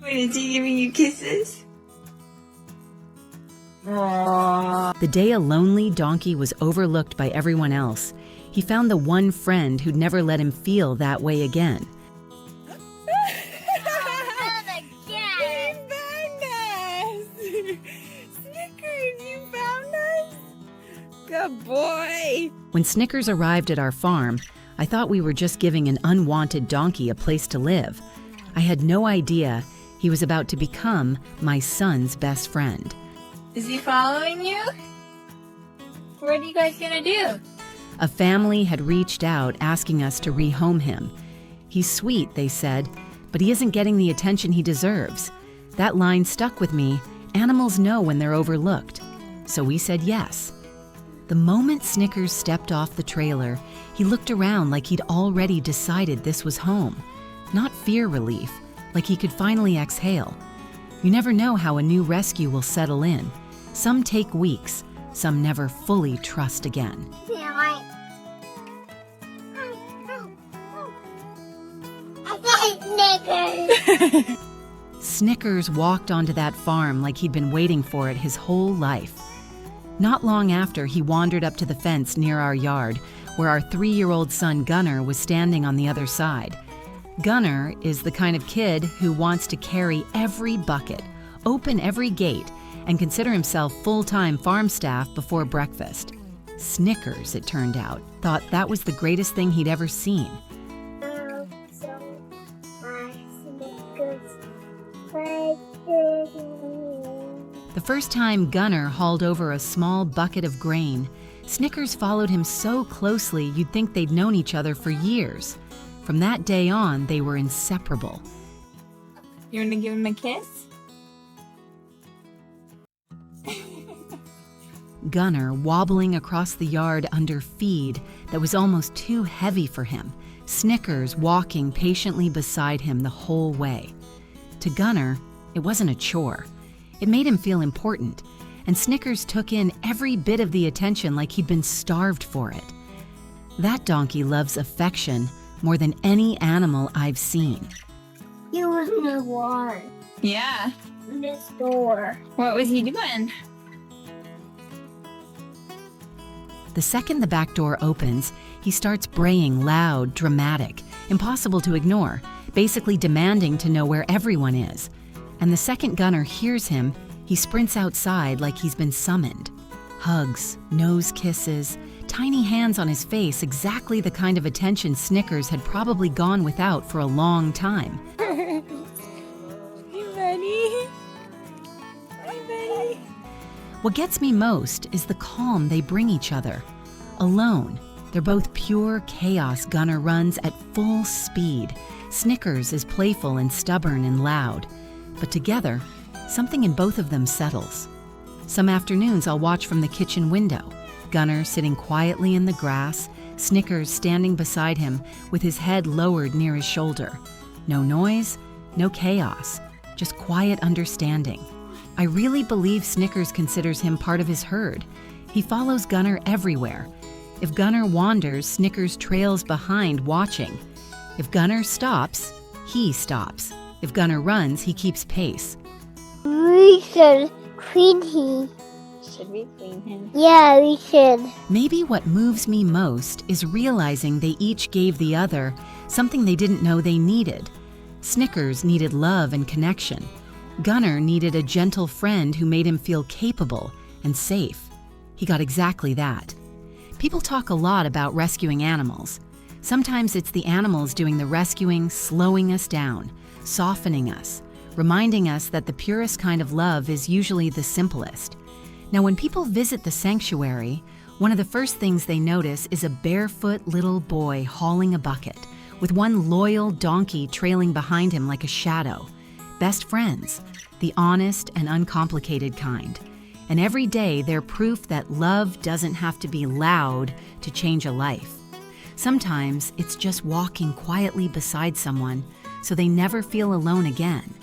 Wait, is he giving you kisses? Aww. The day a lonely donkey was overlooked by everyone else, he found the one friend who'd never let him feel that way again. Good boy! When Snickers arrived at our farm, I thought we were just giving an unwanted donkey a place to live. I had no idea he was about to become my son's best friend. Is he following you? What are you guys gonna do? A family had reached out asking us to rehome him. He's sweet, they said, but he isn't getting the attention he deserves. That line stuck with me. Animals know when they're overlooked. So we said yes. The moment Snickers stepped off the trailer, he looked around like he'd already decided this was home. Not fear relief, like he could finally exhale. You never know how a new rescue will settle in. Some take weeks, some never fully trust again. Snickers walked onto that farm like he'd been waiting for it his whole life. Not long after, he wandered up to the fence near our yard, where our 3-year-old son Gunnar was standing on the other side. Gunnar is the kind of kid who wants to carry every bucket, open every gate, and consider himself full-time farm staff before breakfast. Snickers, it turned out, thought that was the greatest thing he'd ever seen. The first time Gunnar hauled over a small bucket of grain, Snickers followed him so closely you'd think they'd known each other for years. From that day on, they were inseparable. You want to give him a kiss? Gunnar wobbling across the yard under feed that was almost too heavy for him, Snickers walking patiently beside him the whole way. To Gunnar, it wasn't a chore. It made him feel important, and Snickers took in every bit of the attention like he'd been starved for it. That donkey loves affection more than any animal I've seen. He was in the water. Yeah. In this door. What was he doing? The second the back door opens, he starts braying loud, dramatic, impossible to ignore, basically demanding to know where everyone is. And the second Gunnar hears him, he sprints outside like he's been summoned. Hugs, nose kisses, tiny hands on his face, exactly the kind of attention Snickers had probably gone without for a long time. You ready? I'm ready. What gets me most is the calm they bring each other. Alone, they're both pure chaos. Gunnar runs at full speed. Snickers is playful and stubborn and loud. But together, something in both of them settles. Some afternoons I'll watch from the kitchen window. Gunnar sitting quietly in the grass, Snickers standing beside him with his head lowered near his shoulder. No noise, no chaos, just quiet understanding. I really believe Snickers considers him part of his herd. He follows Gunnar everywhere. If Gunnar wanders, Snickers trails behind watching. If Gunnar stops, he stops. If Gunnar runs, he keeps pace. We should clean him. Should we clean him? Yeah, we should. Maybe what moves me most is realizing they each gave the other something they didn't know they needed. Snickers needed love and connection. Gunnar needed a gentle friend who made him feel capable and safe. He got exactly that. People talk a lot about rescuing animals. Sometimes it's the animals doing the rescuing, slowing us down, softening us, reminding us that the purest kind of love is usually the simplest. Now, when people visit the sanctuary, one of the first things they notice is a barefoot little boy hauling a bucket, with one loyal donkey trailing behind him like a shadow. Best friends, the honest and uncomplicated kind. And every day they're proof that love doesn't have to be loud to change a life. Sometimes it's just walking quietly beside someone so they never feel alone again.